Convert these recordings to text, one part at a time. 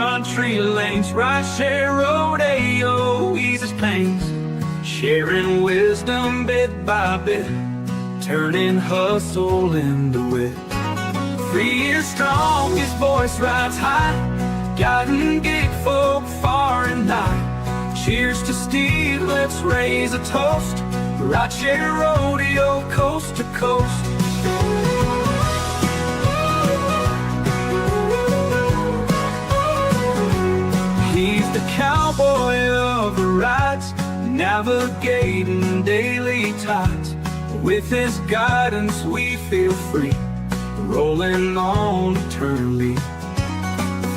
country lanes. Rideshare Rodeo eases pains, sharing wisdom bit by bit, turning hustle into wit. 3 years strong, his voice rides high, guiding gig folk far and nigh. Cheers to Steve, let's raise a toast. Rideshare Rodeo, coast to coast. He's the cowboy of the rides, navigating daily tides. With his guidance we feel free, rolling on eternally.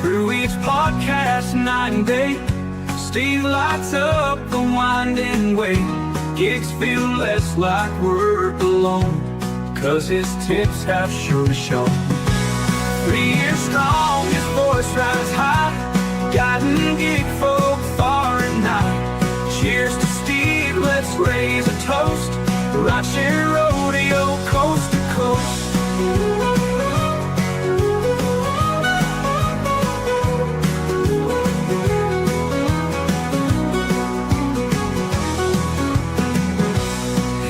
Through each podcast, night and day, Steve lights up the winding way. Gigs feel less like work alone, 'cause his tips have surely shown. 3 years strong, his voice rides high, guiding gig folk far and nigh. Cheers to Steve, let's raise a toast. Rideshare Rodeo, coast to coast.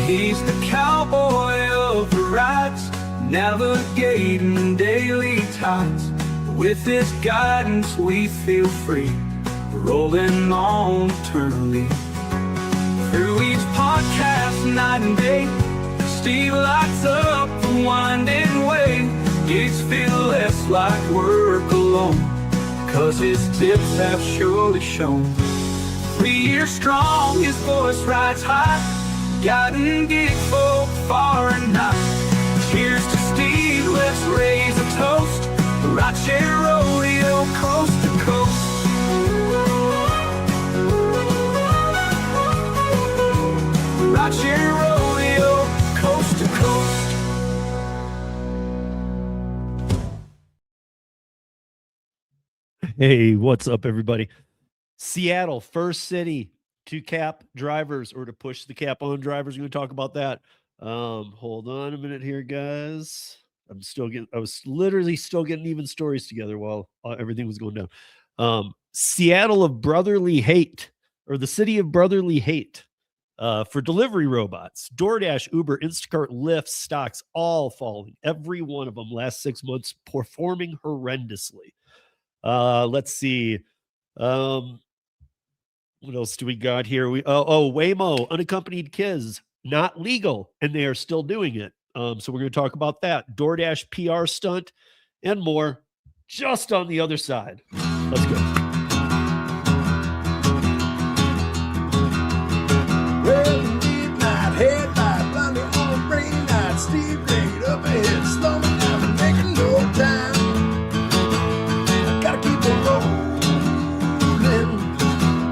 He's the cowboy of the rides, navigating daily tides. With his guidance we feel free, rolling on eternally. Through each podcast, night and day, Steve lights up the winding way. Gigs feel less like work alone, 'cause his tips have surely shown. 3 years strong, his voice rides high, guiding gig folk far and nigh. Cheers to Steve, let's raise a toast. Rideshare Rodeo, coast to coast. Rideshare Rodeo, coast to coast. Hey, what's up, everybody? Seattle, first city to cap drivers, or to push the cap on drivers. We're going to talk about that. Hold on a minute here, guys. I was literally still getting even stories together while everything was going down. Seattle of brotherly hate, or the city of brotherly hate, for delivery robots. Doordash, Uber, Instacart, Lyft stocks all falling. Every one of them last 6 months performing horrendously. Let's see. What else do we got here? Whimo, unaccompanied kids, not legal, and they are still doing it. So we're going to talk about that. DoorDash PR stunt and more just on the other side. Let's go. Well, midnight headlight, blinding on a rainy night. Steve laid up ahead, slowing down and making no time. I gotta keep on rolling.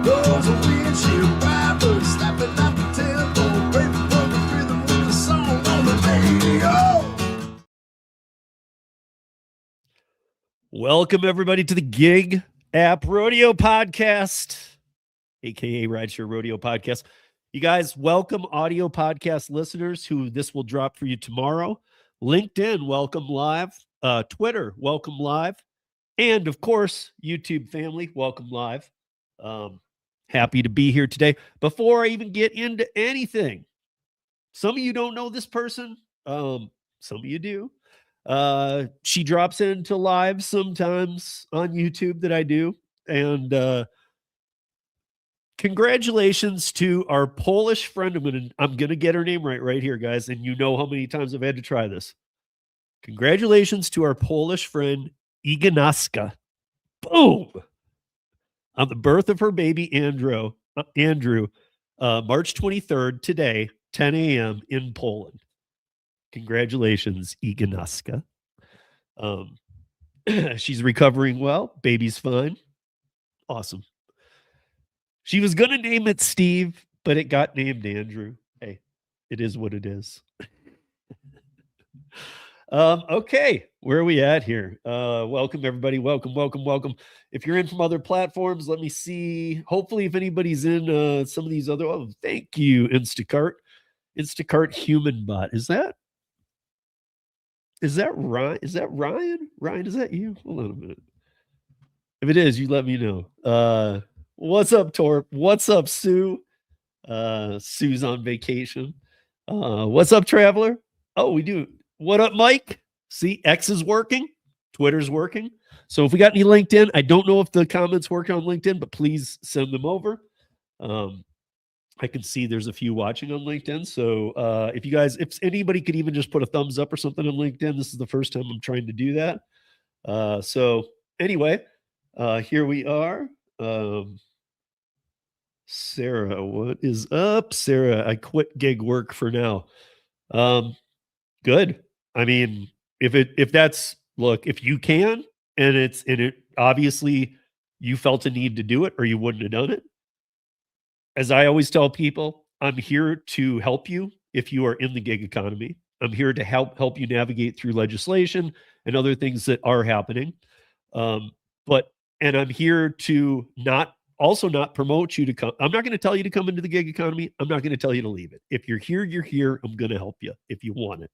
Those are windshield wipers slapping out the tempo, breaking from the rhythm with the song on the radio. Welcome, everybody, to the Gig App Rodeo Podcast, aka Rideshare Rodeo Podcast. You guys, welcome audio podcast listeners who this will drop for you tomorrow. LinkedIn, welcome live. Twitter, welcome live. And of course, YouTube family, welcome live. Happy to be here today. Before I even get into anything, some of you don't know this person. Some of you do. She drops into live sometimes on YouTube that I do. And congratulations to our Polish friend. I'm gonna get her name right here, guys. And you know how many times I've had to try this. Congratulations to our Polish friend Ignaska. Boom! On the birth of her baby Andrew, March 23rd, today, 10 a.m. in Poland. Congratulations, Ignaska. She's recovering well. Baby's fine. Awesome. She was going to name it Steve, but it got named Andrew. Hey, it is what it is. Okay, where are we at here? Welcome, everybody. Welcome. If you're in from other platforms, let me see. Hopefully, if anybody's in some of these other, thank you, Instacart. Instacart Human Bot. Is that Ryan? Is that Ryan? Ryan, is that you? Hold on a minute. If it is, you let me know. What's up, Torp? What's up, Sue? Sue's on vacation. What's up, Traveler? Oh, we do. What up, Mike? See, X is working. Twitter's working. So if we got any LinkedIn, I don't know if the comments work on LinkedIn, but please send them over. I can see there's a few watching on LinkedIn. So if anybody could even just put a thumbs up or something on LinkedIn, this is the first time I'm trying to do that. So anyway, here we are. Sarah, what is up? Sarah, I quit gig work for now. Good. I mean, if you can, and it obviously you felt a need to do it or you wouldn't have done it. As I always tell people, I'm here to help you if you are in the gig economy. I'm here to help you navigate through legislation and other things that are happening. And I'm here to not promote you to come. I'm not going to tell you to come into the gig economy. I'm not going to tell you to leave it. If you're here, you're here. I'm going to help you if you want it.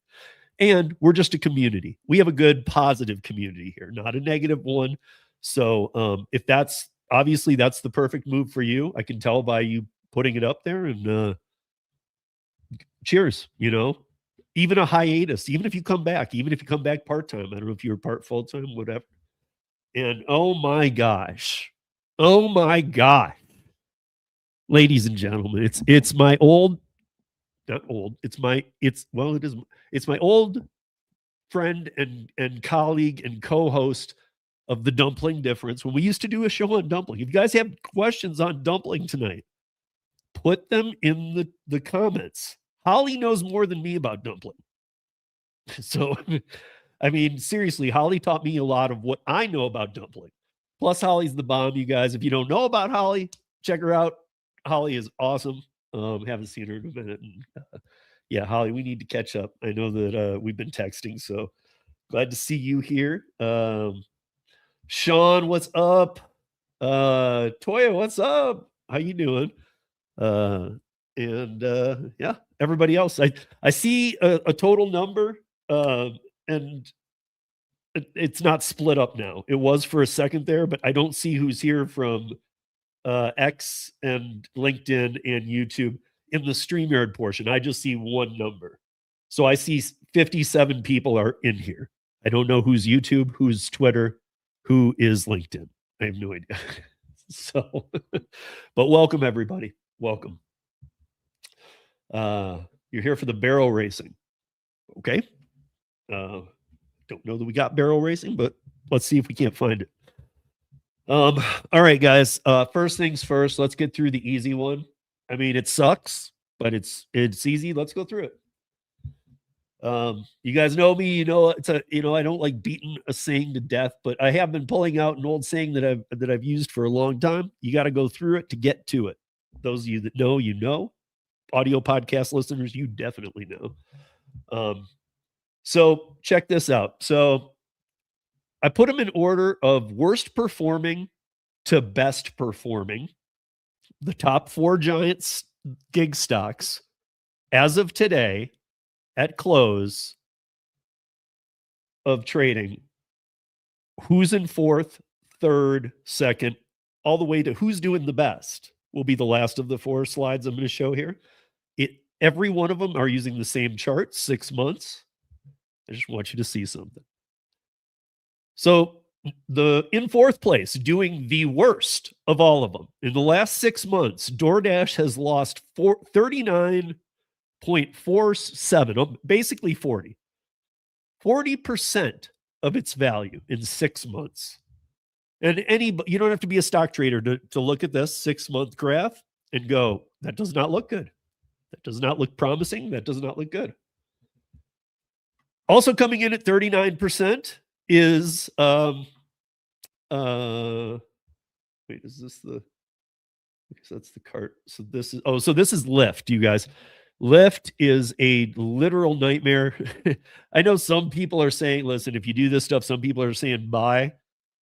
And we're just a community. We have a good, positive community here, not a negative one. So if that's the perfect move for you. I can tell by you putting it up there, and cheers, even a hiatus, even if you come back part-time, I don't know if you're part full-time, whatever. And oh my gosh, ladies and gentlemen, it's my old friend and colleague and co-host of the Dumpling Difference. When we used to do a show on dumpling, if you guys have questions on dumpling tonight, put them in the comments. Holly knows more than me about dumpling. So, I mean, seriously, Holly taught me a lot of what I know about dumpling. Plus, Holly's the bomb, you guys. If you don't know about Holly, check her out. Holly is awesome. Haven't seen her in a minute. And, yeah, Holly, we need to catch up. I know that we've been texting, so glad to see you here. Sean, what's up? Toya, what's up? How you doing? Yeah, everybody else. I see a total number, and it's not split up now. It was for a second there, but I don't see who's here from X and LinkedIn and YouTube in the StreamYard portion. I just see one number. So I see 57 people are in here. I don't know who's YouTube, who's Twitter, who is LinkedIn. I have no idea. So, but welcome everybody. Welcome. You're here for the barrel racing. Okay. Don't know that we got barrel racing, but let's see if we can't find it. All right, guys. First things first, let's get through the easy one. I mean, it sucks, but it's easy. Let's go through it. You guys know me, I don't like beating a saying to death, but I have been pulling out an old saying that I've used for a long time. You got to go through it to get to it. Those of you that know, audio podcast listeners, you definitely know. So check this out. So I put them in order of worst performing to best performing. The top 4 giant gig stocks as of today at close of trading. Who's in 4th, 3rd, 2nd, all the way to who's doing the best will be the last of the 4 slides I'm going to show here. Every one of them are using the same chart, 6 months. I just want you to see something. So in 4th place, doing the worst of all of them. In the last 6 months, Doordash has lost 39.47, basically 40% of its value in 6 months. And you don't have to be a stock trader to look at this 6-month graph and go, that does not look good. That does not look promising. That does not look good. Also coming in at 39% is is this the, because that's the cart. So this is Lyft, you guys. Lyft is a literal nightmare. I know some people are saying, listen, if you do this stuff, some people are saying buy.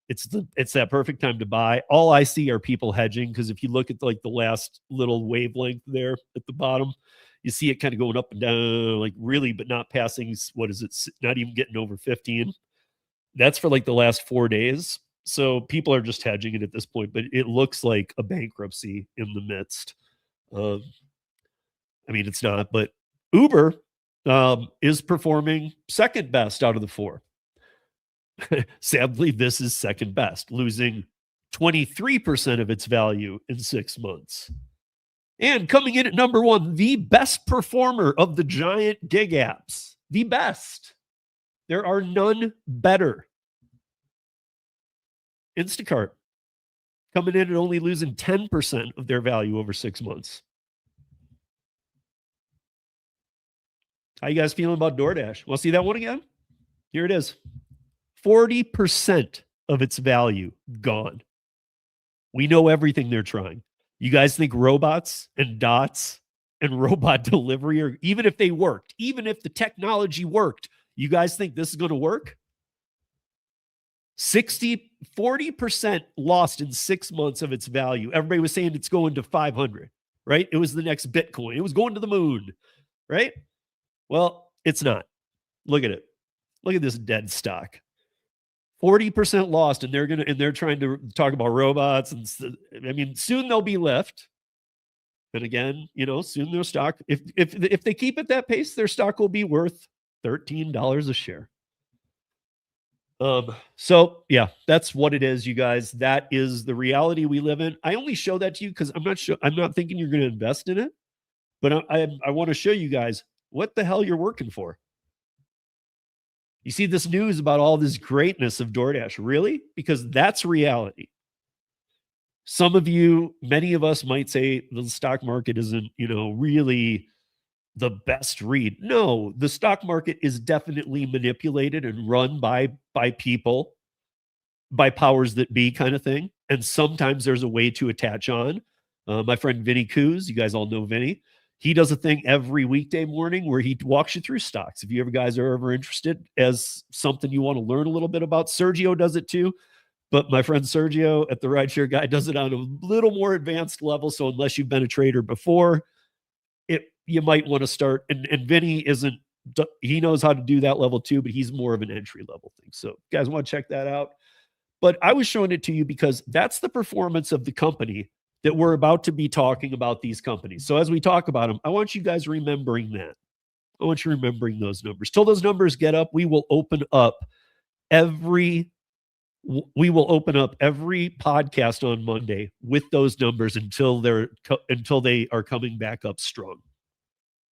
It's that perfect time to buy. All I see are people hedging, because if you look at the last little wavelength there at the bottom, you see it kind of going up and down, really, but not passing, what is it, not even getting over 15. That's for the last 4 days. So people are just hedging it at this point, but it looks like a bankruptcy in the midst. I mean, it's not, but Uber is performing second best out of the four. Sadly, this is second best, losing 23% of its value in 6 months. And coming in at number one, the best performer of the giant gig apps. The best. There are none better. Instacart coming in and only losing 10% of their value over 6 months. How you guys feeling about DoorDash? Want to see that one again? Here it is. 40% of its value gone. We know everything they're trying. You guys think robots and dots and robot delivery, or even if they worked, even if the technology worked, you guys think this is going to work? 40% lost in 6 months of its value. Everybody was saying it's going to 500, right? It was the next Bitcoin. It was going to the moon, right? Well, it's not. Look at it. Look at this dead stock. 40% lost, and they're trying to talk about robots, and I mean, soon they'll be Lyft. And again, soon their stock, if they keep at that pace, their stock will be worth $13 a share. So yeah, that's what it is, you guys. That is the reality we live in. I only show that to you because I'm not thinking you're going to invest in it, but I want to show you guys what the hell you're working for. You see this news about all this greatness of DoorDash, really? Because that's reality. Some of you, many of us might say the stock market isn't, really the best read. No, the stock market is definitely manipulated and run by people, by powers that be kind of thing. And sometimes there's a way to attach on. My friend Vinny Coos, you guys all know Vinny. He does a thing every weekday morning where he walks you through stocks. If you guys are ever interested as something you want to learn a little bit about, Sergio does it too. But my friend Sergio at the Rideshare Guy does it on a little more advanced level. So unless you've been a trader before, you might want to start. And Vinny he knows how to do that level too, but he's more of an entry level thing. So you guys want to check that out. But I was showing it to you because that's the performance of the company that we're about to be talking about, these companies. So as we talk about them, I want you guys remembering that. I want you remembering those numbers. Till those numbers get up, we will open up every podcast on Monday with those numbers until they are coming back up strong.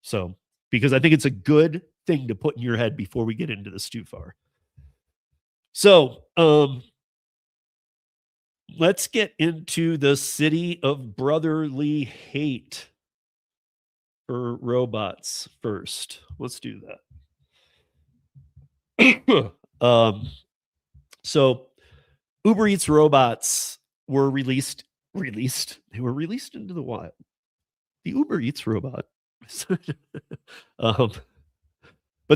So, because I think it's a good thing to put in your head before we get into this too far. So, let's get into the city of brotherly hate for robots first. Let's do that. So Uber Eats robots were released. They were released into the wild. The Uber Eats robot. But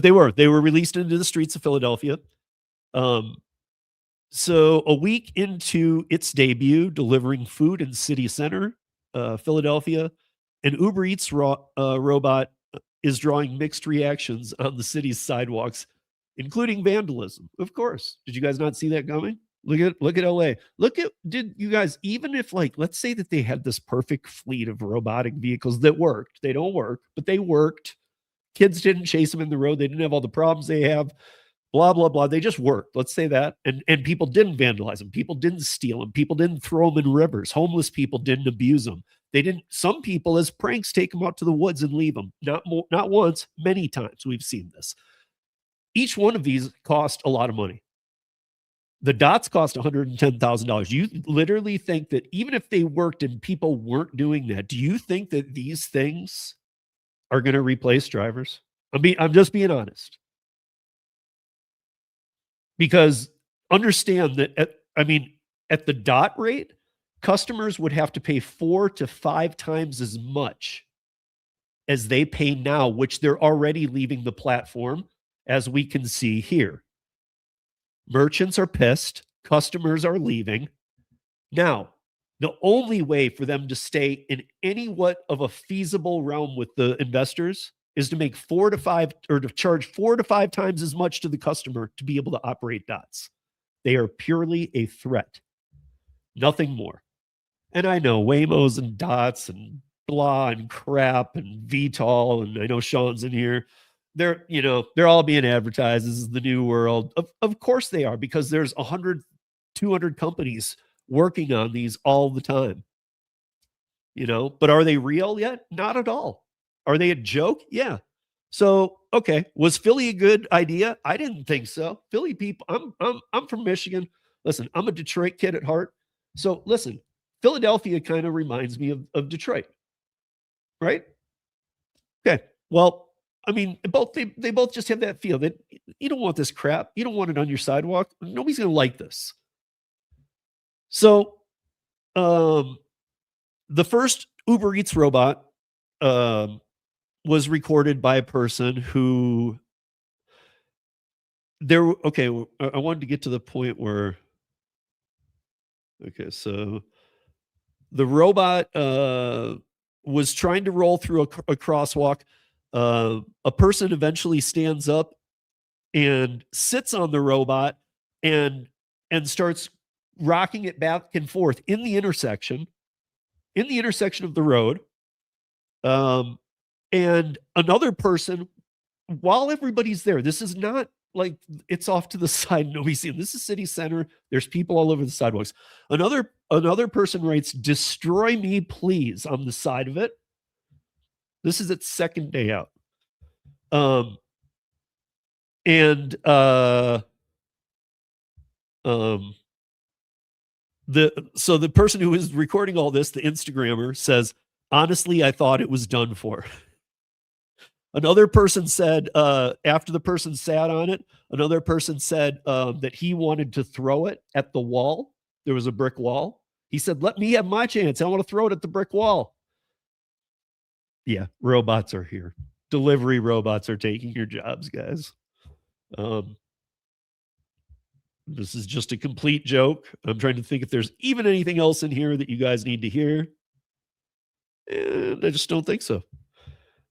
they were released into the streets of Philadelphia. So a week into its debut, delivering food in city center, Philadelphia, an Uber Eats robot is drawing mixed reactions on the city's sidewalks, including vandalism. Of course. Did you guys not see that coming? Look at LA. Did you guys, even if let's say that they had this perfect fleet of robotic vehicles that worked, they don't work, but they worked. Kids didn't chase them in the road. They didn't have all the problems they have. Blah, blah, blah. They just worked. Let's say that. And people didn't vandalize them. People didn't steal them. People didn't throw them in rivers. Homeless people didn't abuse them. Some people as pranks take them out to the woods and leave them. Not once, many times we've seen this. Each one of these cost a lot of money. The dots cost $110,000. You literally think that even if they worked and people weren't doing that, do you think that these things are going to replace drivers? I'm just being honest. Because understand that at the dot rate, customers would have to pay 4 to 5 times as much as they pay now, which they're already leaving the platform, as we can see here. Merchants are pissed. Customers are leaving. Now, the only way for them to stay in anywhat of a feasible realm with the investors is to make 4 to 5 or to charge 4 to 5 times as much to the customer to be able to operate dots. They are purely a threat, nothing more. And I know Waymos and Dots and blah and crap and VTOL, and I know Sean's in here. They're all being advertised. This is the new world. Of course they are, because there's 100, 200 companies working on these all the time. But are they real yet? Not at all. Are they a joke? Yeah. So, okay, was Philly a good idea? I didn't think so. Philly people, I'm from Michigan. Listen, I'm a Detroit kid at heart. So listen, Philadelphia kind of reminds me of Detroit, right? Okay. Well, I mean, they both just have that feel that you don't want this crap. You don't want it on your sidewalk. Nobody's going to like this. So, the first Uber Eats robot was recorded by a person who I wanted to get to the point where, okay, so the robot was trying to roll through a crosswalk. A person eventually stands up and sits on the robot and starts rocking it back and forth in the intersection of the road. And another person, while everybody's there, this is not like it's off to the side, nobody's seeing. This is city center. There's people all over the sidewalks. Another person writes, "Destroy me, please," on the side of it. This is its second day out. The person who is recording all this, the Instagrammer, says, "Honestly, I thought it was done for." Another person said, after the person sat on it, another person said that he wanted to throw it at the wall. There was a brick wall. He said, "Let me have my chance. I want to throw it at the brick wall." Yeah, robots are here. Delivery robots are taking your jobs, guys. This is just a complete joke. I'm trying to think if there's even anything else in here that you guys need to hear. And I just don't think so.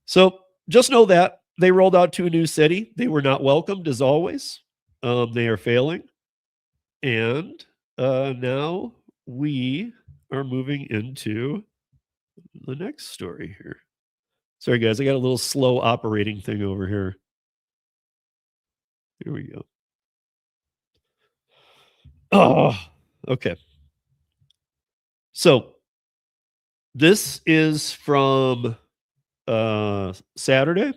So just know that they rolled out to a new city. They were not welcomed, as always. They are failing. And now we are moving into the next story here. Sorry, guys. I got a little slow operating thing over here. Here we go. Oh, okay. So this is from Saturday.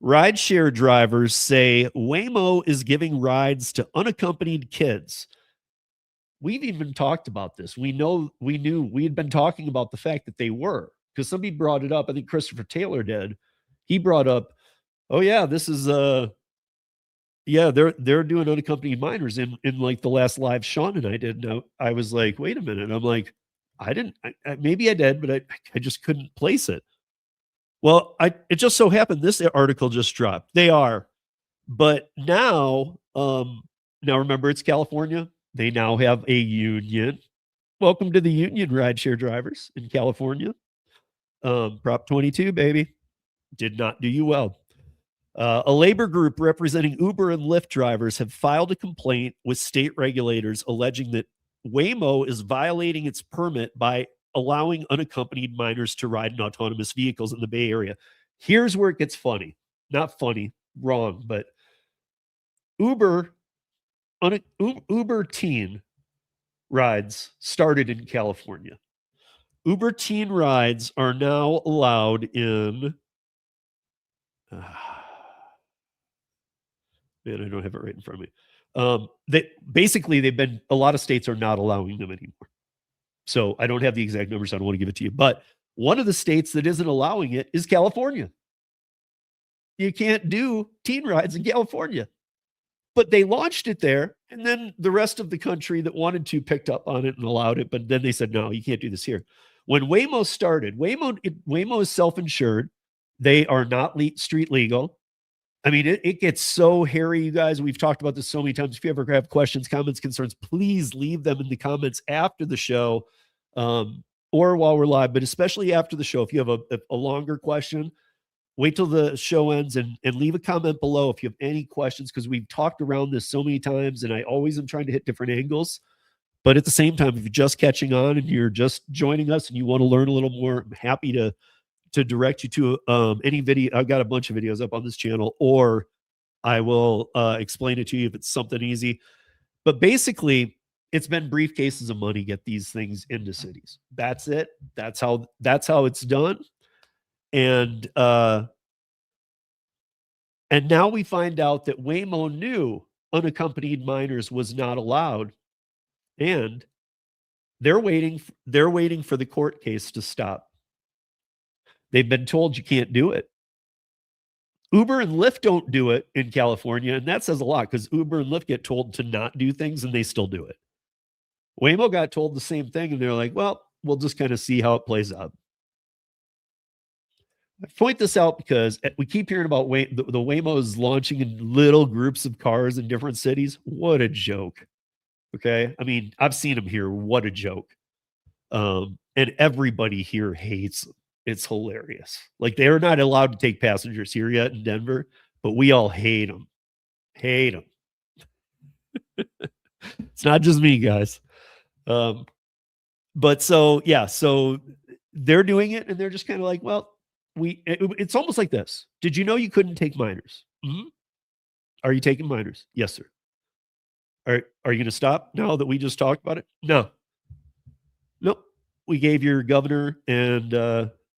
Rideshare drivers say Whimo is giving rides to unaccompanied kids. We've even talked about this. We knew we had been talking about the fact that they were, because somebody brought it up. I think Christopher Taylor did. He brought up, oh yeah, this is yeah, they're doing unaccompanied minors in like the last live Sean and I did. Now I was like, wait a minute. I'm like, maybe I did, but I just couldn't place it. Well, it just so happened this article just dropped. They are, but now remember, it's California. They now have a union. Welcome to the union, rideshare drivers in California. Prop 22, baby. Did not do you well. A labor group representing Uber and Lyft drivers have filed a complaint with state regulators alleging that Whimo is violating its permit by allowing unaccompanied minors to ride in autonomous vehicles in the Bay Area. Here's where it gets funny. Not funny, wrong, but Uber teen rides started in California. Uber teen rides are now allowed in man, I don't have it right in front of me. A lot of states are not allowing them anymore. So I don't have the exact numbers. I don't want to give it to you. But one of the states that isn't allowing it is California. You can't do teen rides in California. But they launched it there, and then the rest of the country that wanted to picked up on it and allowed it. But then they said, no, you can't do this here. When Whimo started, Whimo is self-insured. They are not street legal. I mean, it gets so hairy, you guys. We've talked about this so many times. If you ever have questions, comments, concerns, please leave them in the comments after the show or while we're live, but especially after the show. If you have a longer question, wait till the show ends and leave a comment below if you have any questions, because we've talked around this so many times and I always am trying to hit different angles. But at the same time, if you're just catching on and you're just joining us and you want to learn a little more, I'm happy to direct you to any video. I've got a bunch of videos up on this channel, or I will explain it to you if it's something easy. But basically, it's been briefcases of money get these things into cities. That's it. That's how it's done. And now we find out that Whimo knew unaccompanied minors was not allowed, and they're waiting for the court case to stop. They've been told you can't do it. Uber and Lyft don't do it in California, and that says a lot, because Uber and Lyft get told to not do things and they still do it. Whimo got told the same thing, and they're like, well, we'll just kind of see how it plays out. I point this out because we keep hearing about the Whimos launching in little groups of cars in different cities. What a joke. Okay. I mean, I've seen them here. What a joke. And everybody here hates them. It's hilarious. Like, they're not allowed to take passengers here yet in Denver, but we all hate them. Hate them. It's not just me, guys. But so, yeah, so they're doing it and they're just kind of like, well, it's almost like this. Did you know you couldn't take minors? Mm-hmm. Are you taking minors? Yes, sir. Are you going to stop now that we just talked about it? No. Nope. We gave your governor and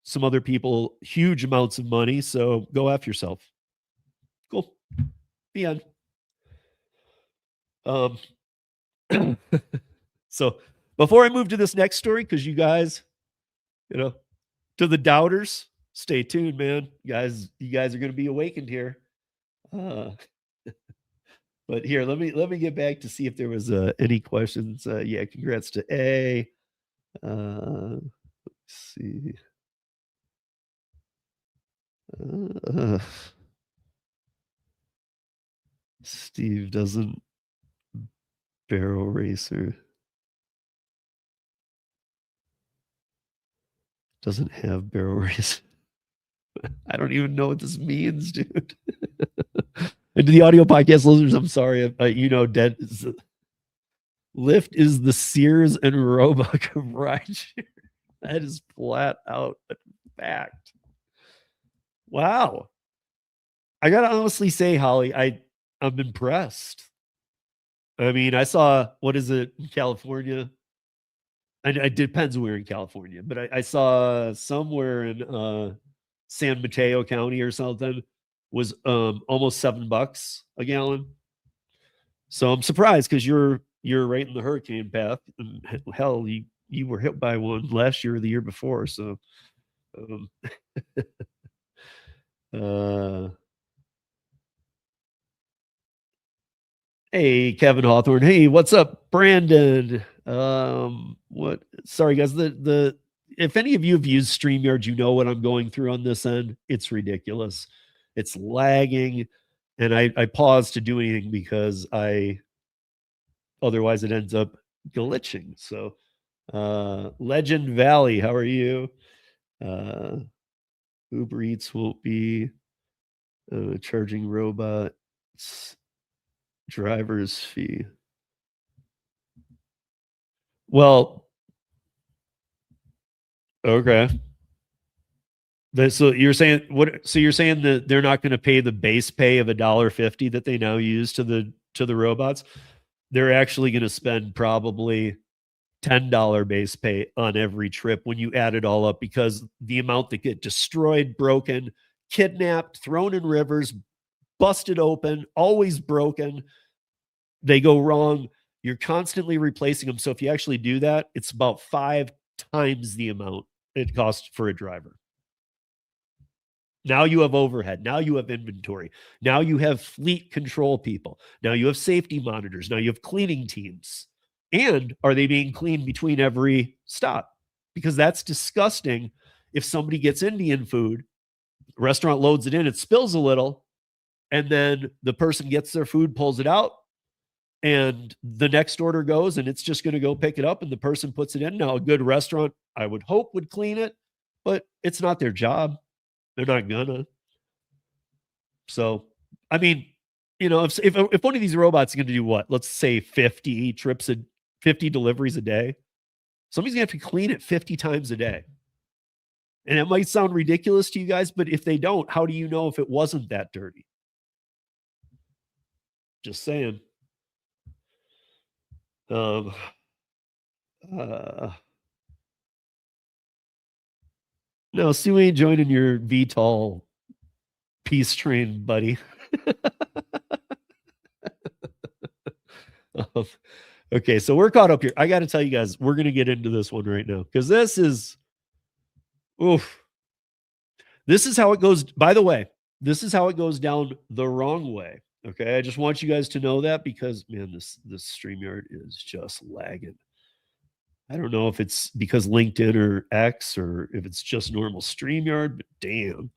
some other people huge amounts of money, so go F yourself. Cool. The end. So before I move to this next story, because you guys, to the doubters, stay tuned, man. You guys are going to be awakened here. But here, let me get back to see if there was any questions. Yeah, congrats to A. Let's see. Steve doesn't barrel racer. Doesn't have barrel race. I don't even know what this means, dude. And to the audio podcast listeners, I'm sorry. Lyft is the Sears and Roebuck of rideshare. That is flat out a fact. Wow. I gotta honestly say, Holly, I'm impressed. I mean, I saw, what is it in California? And it depends where in California, but I saw somewhere in San Mateo County or something was almost $7 a gallon. So I'm surprised, because you're right in the hurricane path. And hell, you were hit by one last year or the year before. So hey, Kevin Hawthorne. Hey, what's up, Brandon? Sorry, guys. If any of you have used StreamYard, you know what I'm going through on this end. It's ridiculous. It's lagging, and I pause to do anything because otherwise it ends up glitching. So, Legend Valley, how are you? Uber Eats won't be charging robots driver's fee. Well, okay. So you're saying what? So you're saying that they're not going to pay the base pay of $1.50 that they now use to the robots? They're actually going to spend probably $10 base pay on every trip when you add it all up, because the amount that get destroyed, broken, kidnapped, thrown in rivers, busted open, always broken. They go wrong. You're constantly replacing them. So if you actually do that, it's about 5 times the amount it costs for a driver. Now you have overhead. Now you have inventory. Now you have fleet control people. Now you have safety monitors. Now you have cleaning teams. And are they being cleaned between every stop? Because that's disgusting. If somebody gets Indian food, the restaurant loads it in, it spills a little, and then the person gets their food, pulls it out, and the next order goes, and it's just going to go pick it up, and the person puts it in. Now, a good restaurant, I would hope, would clean it, but it's not their job. They're not gonna. So, I mean, if one of these robots is going to do what? Let's say 50 deliveries a day. Somebody's going to have to clean it 50 times a day. And it might sound ridiculous to you guys, but if they don't, how do you know if it wasn't that dirty? Just saying. No, Sue ain't joining your VTOL peace train, buddy. Okay, so we're caught up here. I got to tell you guys, we're going to get into this one right now because this is, oof. This is how it goes. By the way, this is how it goes down the wrong way. Okay, I just want you guys to know that because, man, this StreamYard is just lagging. I don't know if it's because LinkedIn or X or if it's just normal StreamYard, but damn.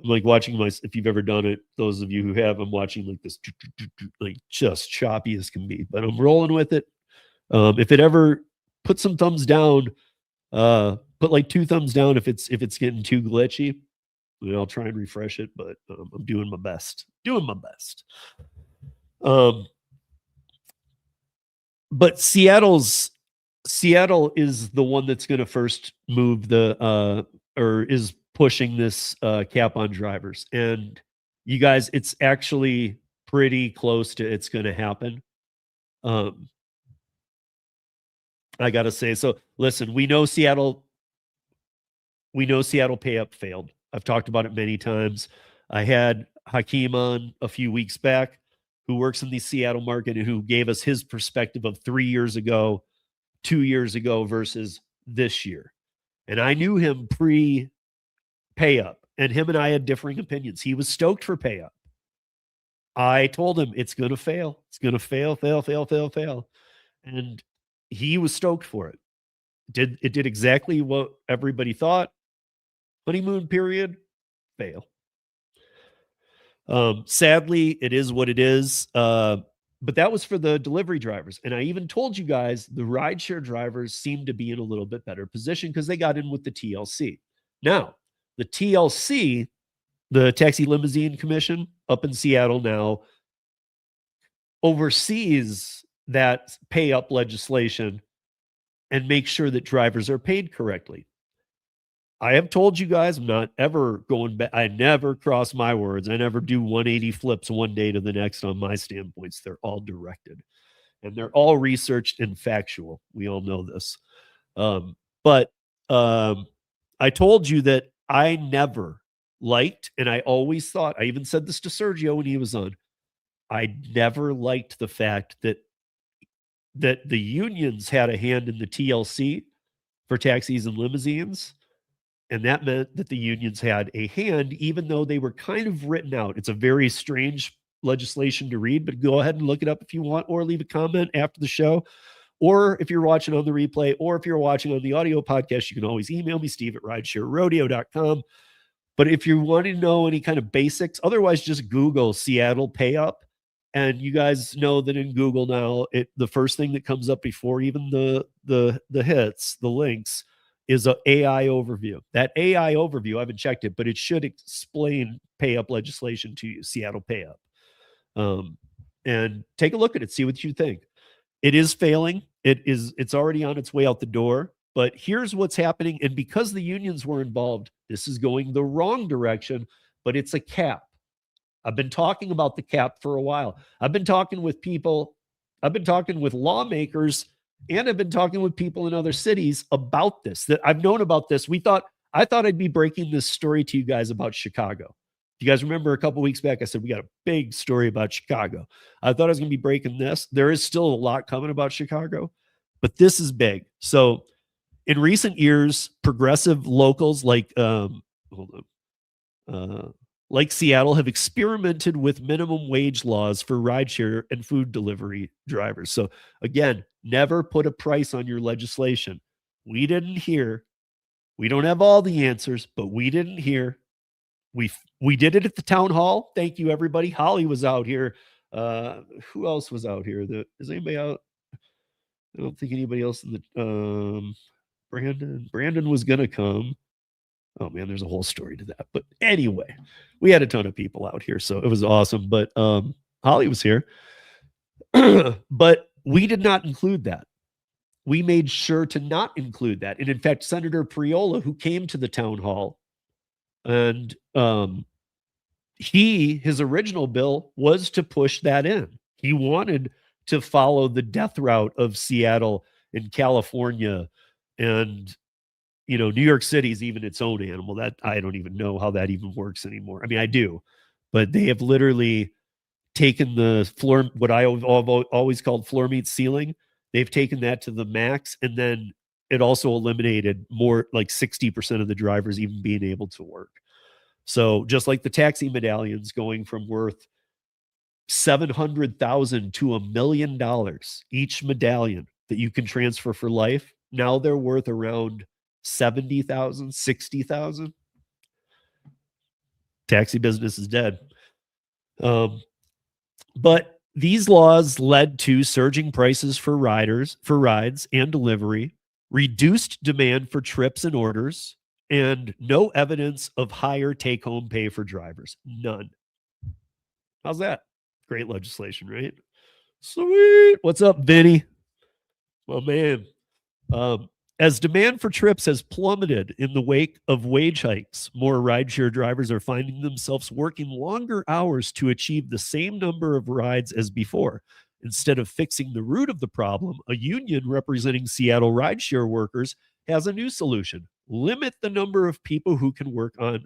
I'm like watching if you've ever done it, those of you who have, I'm watching like this, like just choppy as can be, but I'm rolling with it. If it ever put some thumbs down, put like 2 thumbs down if it's getting too glitchy. I'll try and refresh it, but I'm doing my best. But Seattle is the one that's going to first move or is pushing this cap on drivers. And you guys, it's actually pretty close to it's going to happen. I got to say, so listen, we know Seattle Pay Up failed. I've talked about it many times. I had Hakeem on a few weeks back who works in the Seattle market and who gave us his perspective of 3 years ago, 2 years ago versus this year. And I knew him pre-Pay Up, and him and I had differing opinions. He was stoked for Pay Up. I told him it's going to fail. It's going to fail. And he was stoked for it. It did exactly what everybody thought. Honeymoon period, fail. Sadly, it is what it is. But that was for the delivery drivers. And I even told you guys the rideshare drivers seem to be in a little bit better position because they got in with the TLC. Now, the TLC, the Taxi Limousine Commission up in Seattle now, oversees that pay up legislation and makes sure that drivers are paid correctly. I have told you guys, I'm not ever going back. I never cross my words. I never do 180 flips one day to the next on my standpoints. They're all directed and they're all researched and factual. We all know this. But I told you that I never liked, and I always thought, I even said this to Sergio when he was on, I never liked the fact that the unions had a hand in the TLC for taxis and limousines. And that meant that the unions had a hand, even though they were kind of written out. It's a very strange legislation to read, but go ahead and look it up if you want, or leave a comment after the show. Or if you're watching on the replay, or if you're watching on the audio podcast, you can always email me, steve@ridesharerodeo.com. But if you want to know any kind of basics, otherwise just Google Seattle Pay Up. And you guys know that in Google now, the first thing that comes up before even the hits, the links, is an AI overview. That AI overview, I haven't checked it, but it should explain pay up legislation to you, Seattle Pay Up. And take a look at it, see what you think. It is failing. It's already on its way out the door. But here's what's happening. And because the unions were involved, this is going the wrong direction, but it's a cap. I've been talking about the cap for a while. I've been talking with people. I've been talking with lawmakers, and I've been talking with people in other cities about this, that I've known about this. I thought I'd be breaking this story to you guys about Chicago. You guys remember a couple weeks back, I said, we got a big story about Chicago. I thought I was going to be breaking this. There is still a lot coming about Chicago, but this is big. So in recent years, progressive locals like Seattle have experimented with minimum wage laws for rideshare and food delivery drivers. So again, never put a price on your legislation. We didn't hear. We don't have all the answers, but we didn't hear. We did it at the town hall. Thank you, everybody. Holly was out here. Who else was out here? Is anybody out? I don't think anybody else in the Brandon was gonna come. Oh man, there's a whole story to that. But anyway, we had a ton of people out here, so it was awesome. But Holly was here. But we did not include that. We made sure to not include that. And in fact, Senator Priola, who came to the town hall, and his original bill was to push that in. He wanted to follow the death route of Seattle and California, and New York City is even its own animal. That I don't even know how that even works anymore. I mean, I do, but they have literally taken the floor, what I always called floor meets ceiling. They've taken that to the max, and then it also eliminated more like 60% of the drivers even being able to work. So just like the taxi medallions going from worth $700,000 to $1 million each medallion that you can transfer for life, now they're worth around 70,000, 60,000. Taxi business is dead. But these laws led to surging prices for rides and delivery, reduced demand for trips and orders, and no evidence of higher take-home pay for drivers. None. How's that? Great legislation, right? Sweet. What's up, Vinny? Well, man. As demand for trips has plummeted in the wake of wage hikes, more rideshare drivers are finding themselves working longer hours to achieve the same number of rides as before. Instead of fixing the root of the problem, a union representing Seattle rideshare workers has a new solution: limit the number of people who can work on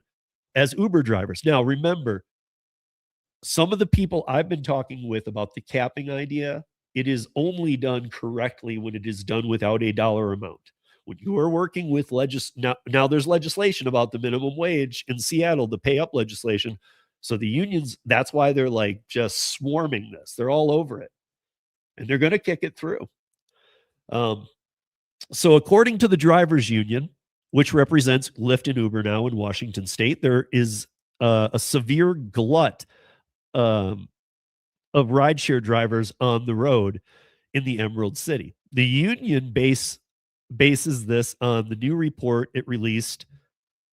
as Uber drivers. Now, remember, some of the people I've been talking with about the capping idea, it is only done correctly when it is done without a dollar amount. When you are working with now there's legislation about the minimum wage in Seattle, the pay up legislation. So the unions, that's why they're like just swarming this. They're all over it, and they're going to kick it through. So according to the drivers union, which represents Lyft and Uber now in Washington state, there is a severe glut of rideshare drivers on the road in the Emerald City. The union bases this on the new report it released,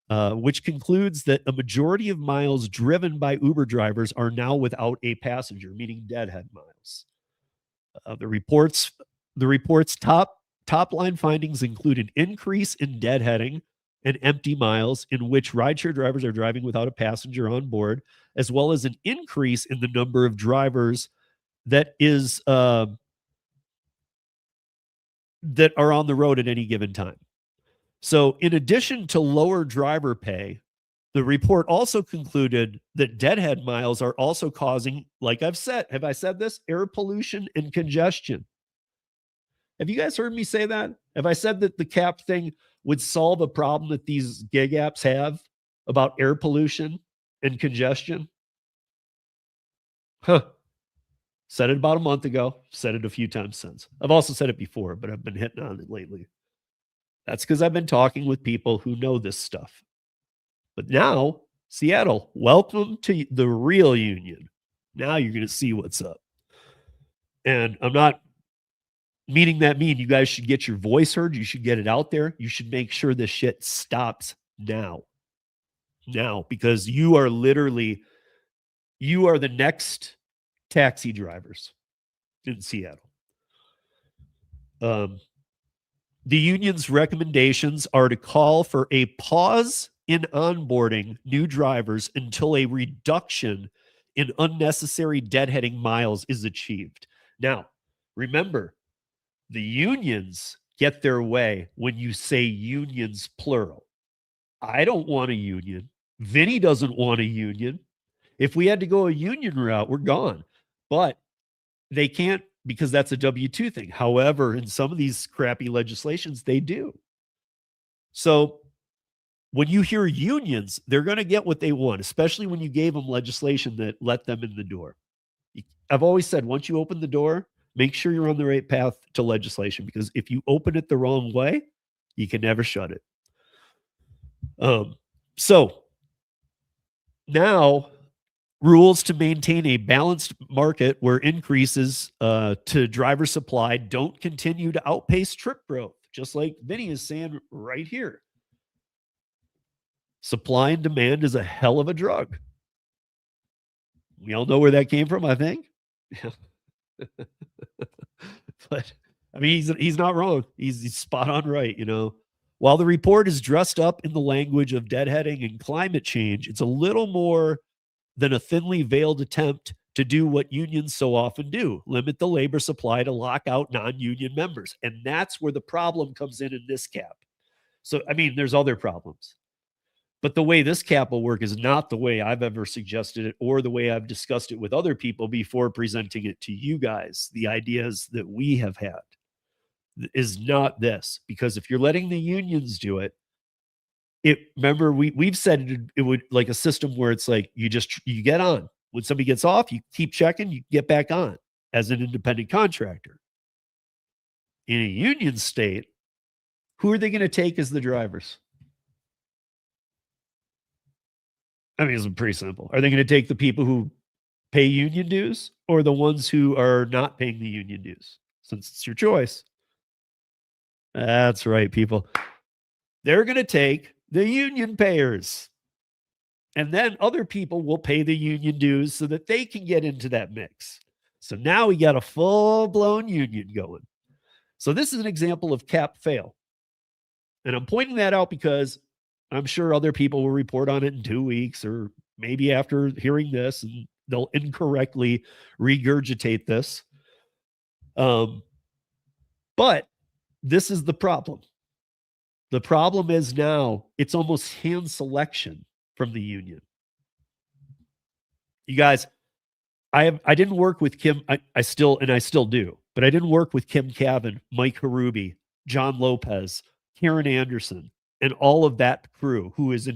which concludes that a majority of miles driven by Uber drivers are now without a passenger, meaning deadhead miles. The report's top line findings include an increase in deadheading and empty miles in which rideshare drivers are driving without a passenger on board, as well as an increase in the number of drivers that are on the road at any given time. So in addition to lower driver pay, the report also concluded that deadhead miles are also causing, like I've said, have I said this? Air pollution and congestion. Have you guys heard me say that? Have I said that the cap thing would solve a problem that these gig apps have about air pollution and congestion? Said it about a month ago. Said it a few times since. I've also said it before, but I've been hitting on it lately. That's because I've been talking with people who know this stuff. But now, Seattle, welcome to the real union. Now you're going to see what's up. And I'm not meaning you guys should get your voice heard. You should get it out there. You should make sure this shit stops now. Now, because you are the next taxi drivers in Seattle. The union's recommendations are to call for a pause in onboarding new drivers until a reduction in unnecessary deadheading miles is achieved. Now, remember, the unions get their way when you say unions plural. I don't want a union. Vinny doesn't want a union. If we had to go a union route, we're gone. But they can't, because that's a W-2 thing. However, in some of these crappy legislations, they do. So when you hear unions, they're going to get what they want, especially when you gave them legislation that let them in the door. I've always said, once you open the door, make sure you're on the right path to legislation, because if you open it the wrong way, you can never shut it. So now, rules to maintain a balanced market where increases to driver supply don't continue to outpace trip growth, just like Vinny is saying right here. Supply and demand is a hell of a drug. We all know where that came from, I think. But I mean, he's not wrong. He's spot on right, you know. While the report is dressed up in the language of deadheading and climate change, it's a little more than a thinly veiled attempt to do what unions so often do, limit the labor supply to lock out non-union members. And that's where the problem comes in this cap. So, I mean, there's other problems. But the way this cap will work is not the way I've ever suggested it or the way I've discussed it with other people before presenting it to you guys. The ideas that we have had is not this, because if you're letting the unions do it, remember we've said it would like a system where it's like you get on. When somebody gets off, you keep checking, you get back on as an independent contractor. In a union state, who are they going to take as the drivers? I mean, it's pretty simple. Are they going to take the people who pay union dues or the ones who are not paying the union dues? Since it's your choice. That's right, people. They're going to take the union payers. And then other people will pay the union dues so that they can get into that mix. So now we got a full-blown union going. So this is an example of cap fail. And I'm pointing that out because I'm sure other people will report on it in 2 weeks or maybe after hearing this, and they'll incorrectly regurgitate this. But this is the problem. The problem is now it's almost hand selection from the union. You guys, I didn't work with Kim. I still do, but I didn't work with Kim Cavan, Mike Harubi, John Lopez, Karen Anderson, and all of that crew who is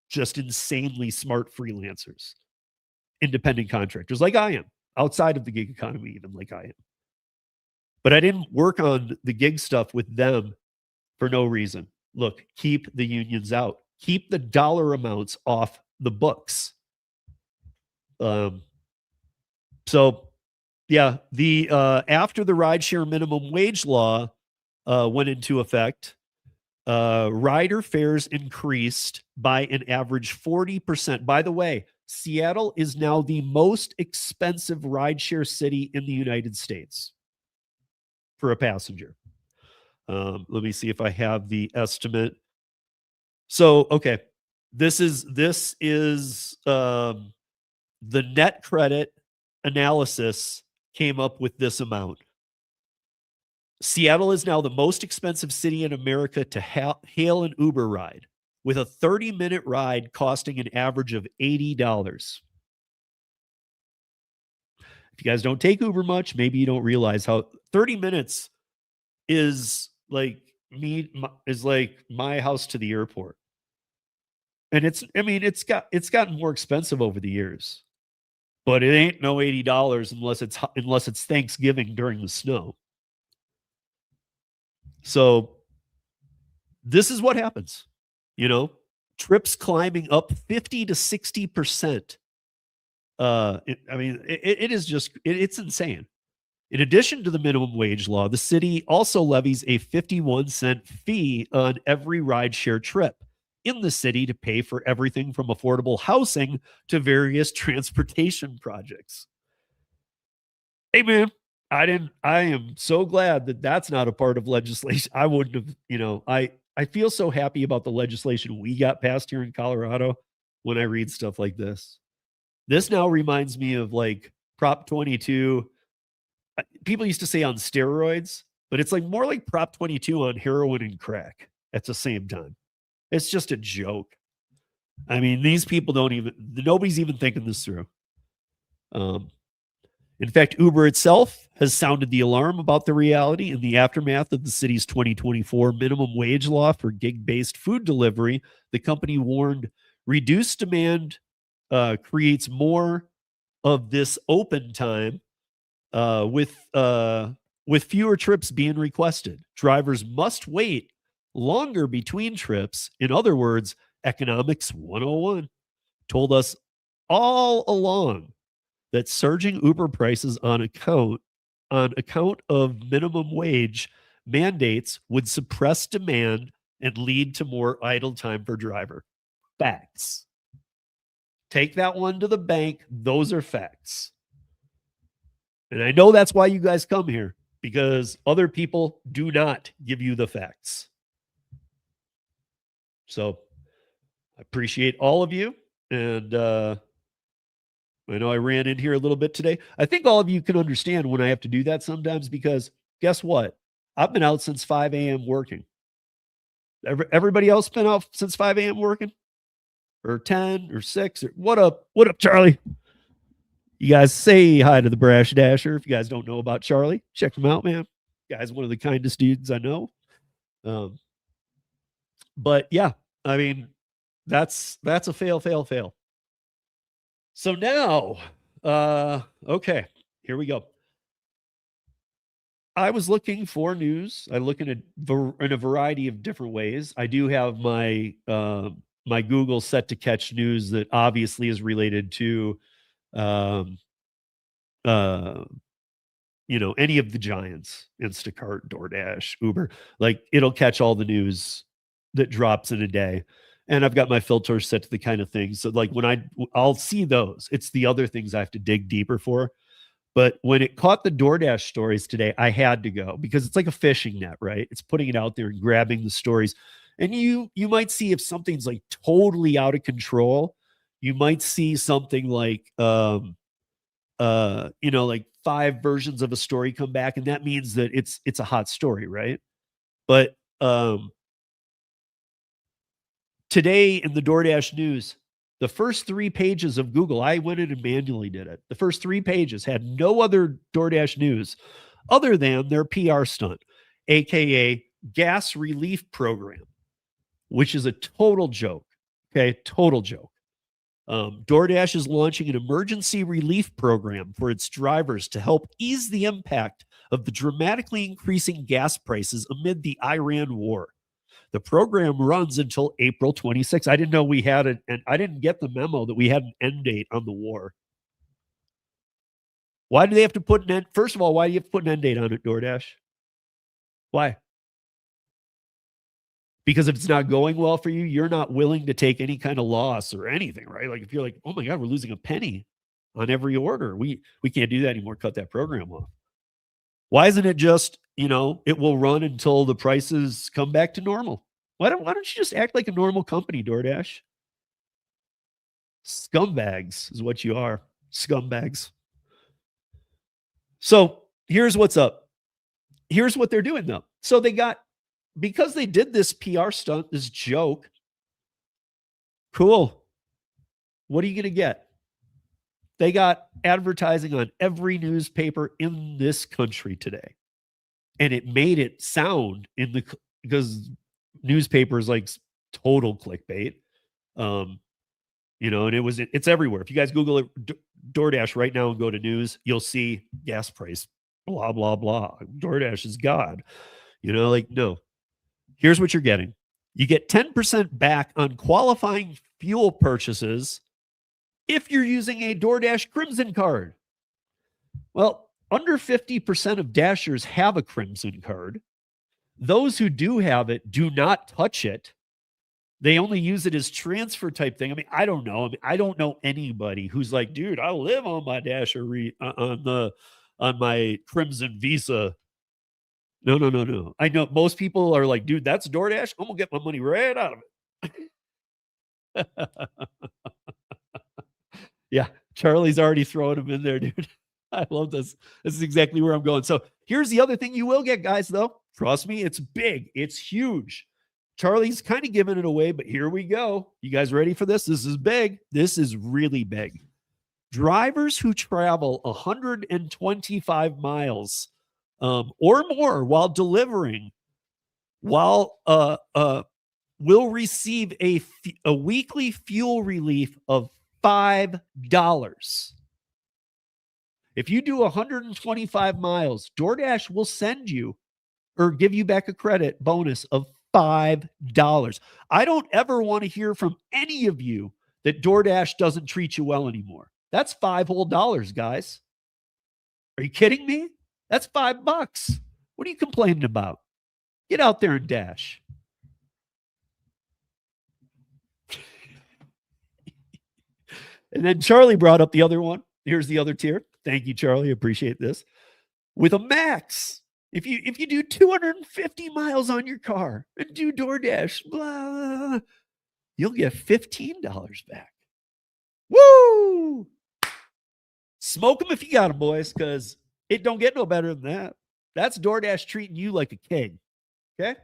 just insanely smart freelancers, independent contractors like I am, outside of the gig economy, even like I am. But I didn't work on the gig stuff with them for no reason. Look, keep the unions out. Keep the dollar amounts off the books. So, yeah, the after the rideshare minimum wage law went into effect, rider fares increased by an average 40%. By the way, Seattle is now the most expensive rideshare city in the United States for a passenger. Let me see if I have the estimate. So, okay, this is the net credit analysis came up with this amount. Seattle is now the most expensive city in America to hail an Uber ride, with a 30-minute ride costing an average of $80. If you guys don't take Uber much, maybe you don't realize how 30 minutes is like my house to the airport. And it's gotten more expensive over the years. But it ain't no $80 unless it's Thanksgiving during the snow. So this is what happens, you know, trips climbing up 50 to 60%. It's insane. In addition to the minimum wage law, the city also levies a 51-cent fee on every rideshare trip in the city to pay for everything from affordable housing to various transportation projects. Hey, man, I am so glad that that's not a part of legislation. I wouldn't have, I feel so happy about the legislation we got passed here in Colorado when I read stuff like this. This now reminds me of like Prop 22. People used to say on steroids, but it's like more like Prop 22 on heroin and crack at the same time. It's just a joke. I mean, these people nobody's even thinking this through. In fact, Uber itself has sounded the alarm about the reality in the aftermath of the city's 2024 minimum wage law for gig-based food delivery. The company warned reduced demand creates more of this open time with fewer trips being requested. Drivers must wait longer between trips. In other words, Economics 101 told us all along that surging Uber prices on account of minimum wage mandates would suppress demand and lead to more idle time per driver. facts. Take that one to the bank. Those are facts. And I know that's why you guys come here, because other people do not give you the facts. So I appreciate all of you. And I know I ran in here a little bit today. I think all of you can understand when I have to do that sometimes, because guess what? I've been out since 5 a.m. working. Everybody else been out since 5 a.m. working? Or 10 or 6? Or what up? What up, Charlie? You guys say hi to the Brash Dasher. If you guys don't know about Charlie, check him out, man. Guy's one of the kindest dudes I know. But yeah, I mean, that's a fail. So now, okay, here we go. I was looking for news. I look in a variety of different ways. I do have my my Google set to catch news that obviously is related to any of the giants, Instacart, Doordash, Uber. Like, it'll catch all the news that drops in a day. And I've got my filters set to the kind of things. So like when I'll see those, it's the other things I have to dig deeper for. But when it caught the Doordash stories today, I had to go, because it's like a fishing net, right? It's putting it out there and grabbing the stories. And you might see if something's like totally out of control, you might see something like, like 5 versions of a story come back. And that means that it's a hot story, right? But today in the Doordash news, the first 3 pages of Google, I went in and manually did it. The first 3 pages had no other Doordash news other than their PR stunt, AKA gas relief program, which is a total joke. Okay, total joke. Doordash is launching an emergency relief program for its drivers to help ease the impact of the dramatically increasing gas prices amid the Iran war. The program runs until April 26th. I didn't know we had it, and I didn't get the memo that we had an end date on the war. Why do they have to put an end? First of all, why do you have to put an end date on it, Doordash? Why? Because if it's not going well for you, you're not willing to take any kind of loss or anything, right? Like if you're like, oh my God, we're losing a penny on every order. We can't do that anymore. Cut that program off. Why isn't it just, it will run until the prices come back to normal? Why don't you just act like a normal company, Doordash? Scumbags is what you are. Scumbags. So here's what's up. Here's what they're doing though. So because they did this PR stunt, this joke, cool. What are you going to get? They got advertising on every newspaper in this country today. And it made it sound because newspapers like total clickbait. And it's everywhere. If you guys Google it, Doordash right now and go to news, you'll see gas price, blah, blah, blah. Doordash is God. No. Here's what you're getting. You get 10% back on qualifying fuel purchases if you're using a Doordash Crimson card. Well, under 50% of Dashers have a Crimson card. Those who do have it do not touch it. They only use it as transfer type thing. I mean, I don't know. I don't know anybody who's like, dude, I live on my Dasher on my Crimson Visa. No. I know most people are like, dude, that's DoorDash. I'm gonna get my money right out of it. Yeah, Charlie's already throwing them in there, dude. I love this. This is exactly where I'm going. So here's the other thing you will get, guys, though. Trust me, it's big. It's huge. Charlie's kind of giving it away, but here we go. You guys ready for this? This is big. This is really big. Drivers who travel 125 miles or more while delivering, will receive a weekly fuel relief of $5. If you do 125 miles, DoorDash will send you or give you back a credit bonus of $5. I don't ever want to hear from any of you that DoorDash doesn't treat you well anymore. That's $5 whole, guys. Are you kidding me? That's $5. What are you complaining about? Get out there and dash. And then Charlie brought up the other one. Here's the other tier. Thank you, Charlie. Appreciate this. With a max, if you do 250 miles on your car and do DoorDash, blah, you'll get $15 back. Woo! Smoke them if you got them, boys, because it don't get no better than that. That's DoorDash treating you like a king. Okay?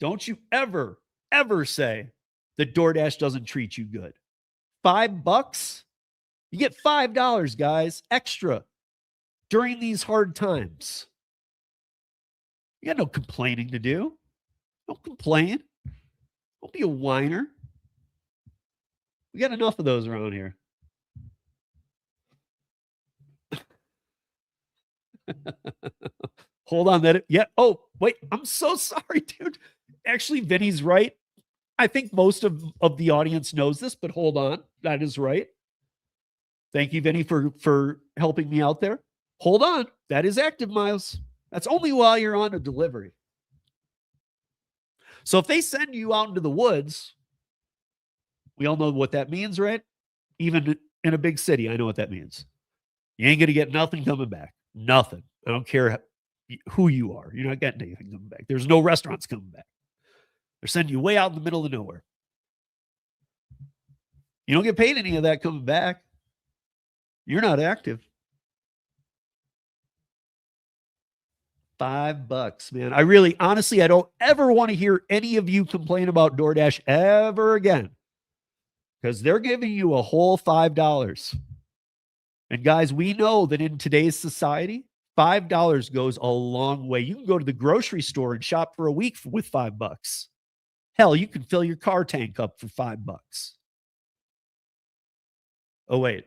Don't you ever, ever say that DoorDash doesn't treat you good. $5, you get $5, guys, extra during these hard times. You got no complaining to do. Don't complain. Don't be a whiner. We got enough of those around here. Hold on. Oh, wait. I'm so sorry, dude. Actually, Vinny's right. I think most of the audience knows this, but hold on. That is right. Thank you, Vinny, for helping me out there. Hold on. That is active miles. That's only while you're on a delivery. So if they send you out into the woods, we all know what that means, right? Even in a big city, I know what that means. You ain't going to get nothing coming back. Nothing. I don't care who you are. You're not getting anything coming back. There's no restaurants coming back. They're sending you way out in the middle of nowhere. You don't get paid any of that coming back. You're not active. $5, man. Honestly, I don't ever want to hear any of you complain about DoorDash ever again, because they're giving you a whole $5. And guys, we know that in today's society, $5 goes a long way. You can go to the grocery store and shop for a week with $5. Hell, you can fill your car tank up for $5. Oh, wait.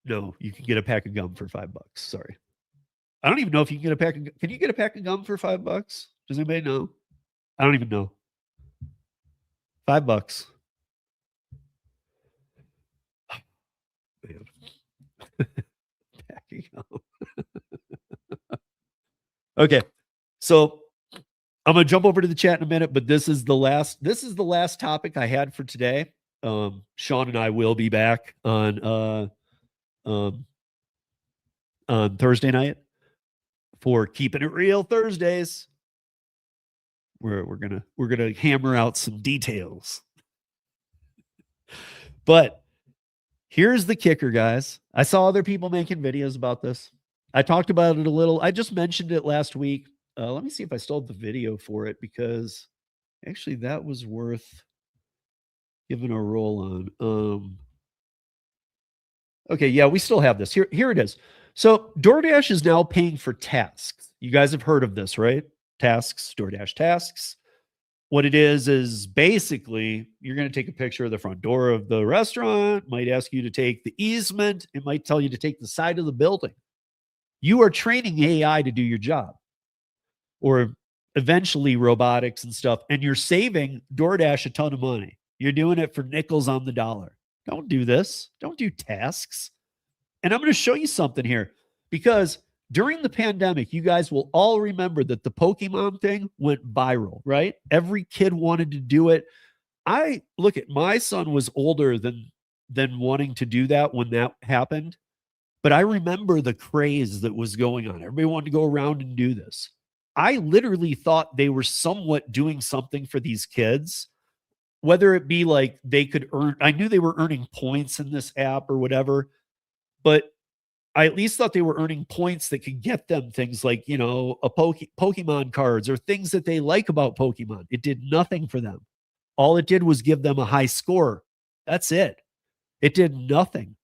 No, you can get a pack of gum for $5. Sorry. I don't even know if you can get a pack of gum. Can you get a pack of gum for $5? Does anybody know? I don't even know. $5. Pack of gum. Okay. So I'm going to jump over to the chat in a minute, but this is the last topic I had for today. Sean and I will be back on Thursday night for Keeping It Real Thursdays. We're gonna hammer out some details. But here's the kicker, guys. I saw other people making videos about this. I talked about it a little. I just mentioned it last week. Let me see if I still have the video for it, because actually that was worth giving a roll on. Okay, yeah, we still have this. Here it is. So DoorDash is now paying for tasks. You guys have heard of this, right? Tasks, DoorDash tasks. What it is basically you're going to take a picture of the front door of the restaurant, might ask you to take the easement, it might tell you to take the side of the building. You are training AI to do your job, or eventually robotics and stuff, and you're saving DoorDash a ton of money. You're doing it for nickels on the dollar. Don't do this. Don't do tasks. And I'm going to show you something here, because during the pandemic, you guys will all remember that the Pokemon thing went viral, right? Every kid wanted to do it. My son was older than wanting to do that when that happened. But I remember the craze that was going on. Everybody wanted to go around and do this. I literally thought they were somewhat doing something for these kids, whether it be like they could earn. I knew they were earning points in this app or whatever, but I at least thought they were earning points that could get them things like, a Pokemon cards or things that they like about Pokemon. It did nothing for them. All it did was give them a high score. That's it. It did nothing.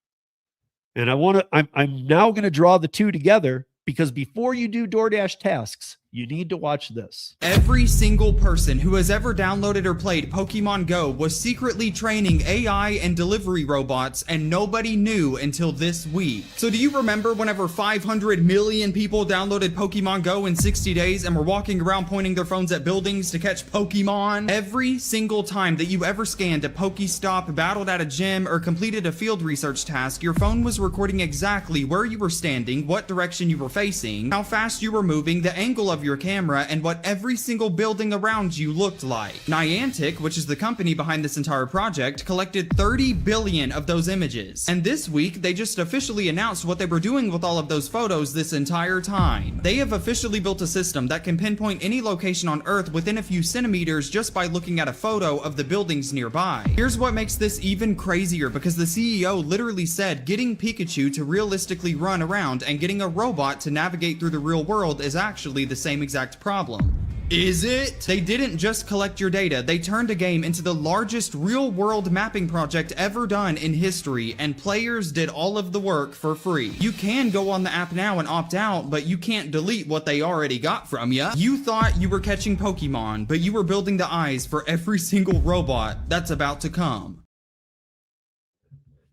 And I'm now going to draw the two together, because before you do DoorDash tasks, you need to watch this. Every single person who has ever downloaded or played Pokemon Go was secretly training AI and delivery robots, and nobody knew until this week. So do you remember whenever 500 million people downloaded Pokemon Go in 60 days and were walking around pointing their phones at buildings to catch Pokemon? Every single time that you ever scanned a Pokestop, battled at a gym, or completed a field research task, your phone was recording exactly where you were standing, what direction you were facing, how fast you were moving, the angle of of your camera and what every single building around you looked like. Niantic, which is the company behind this entire project, collected 30 billion of those images. And this week, they just officially announced what they were doing with all of those photos this entire time. They have officially built a system that can pinpoint any location on Earth within a few centimeters just by looking at a photo of the buildings nearby. Here's what makes this even crazier, because the CEO literally said getting Pikachu to realistically run around and getting a robot to navigate through the real world is actually the same exact problem. Is it? They didn't just collect your data, they turned a game into the largest real-world mapping project ever done in history, and players did all of the work for free. You can go on the app now and opt out, but you can't delete what they already got from you. You thought you were catching Pokemon, but you were building the eyes for every single robot that's about to come.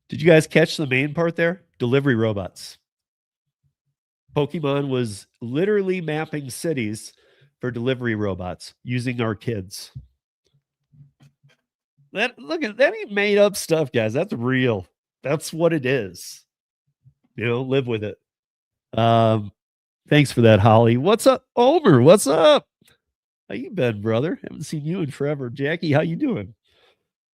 Did you guys catch the main part there? Delivery robots. Pokemon was literally mapping cities for delivery robots using our kids. That ain't made up stuff, guys. That's real. That's what it is. You know, live with it. Thanks for that, Holly. What's up, Omer? What's up? How you been, brother? Haven't seen you in forever. Jackie, how you doing?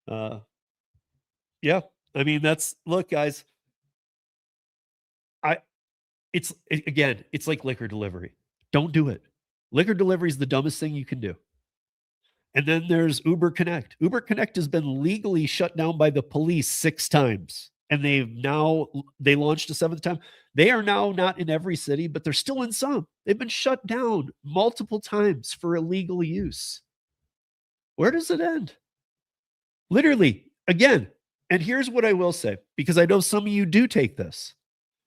Yeah, I mean, look, guys. It's like liquor delivery. Don't do it. Liquor delivery is the dumbest thing you can do. And then there's Uber Connect. Uber Connect has been legally shut down by the police 6 times. And they launched a 7th time. They are now not in every city, but they're still in some. They've been shut down multiple times for illegal use. Where does it end? Literally, again. And here's what I will say, because I know some of you do take this.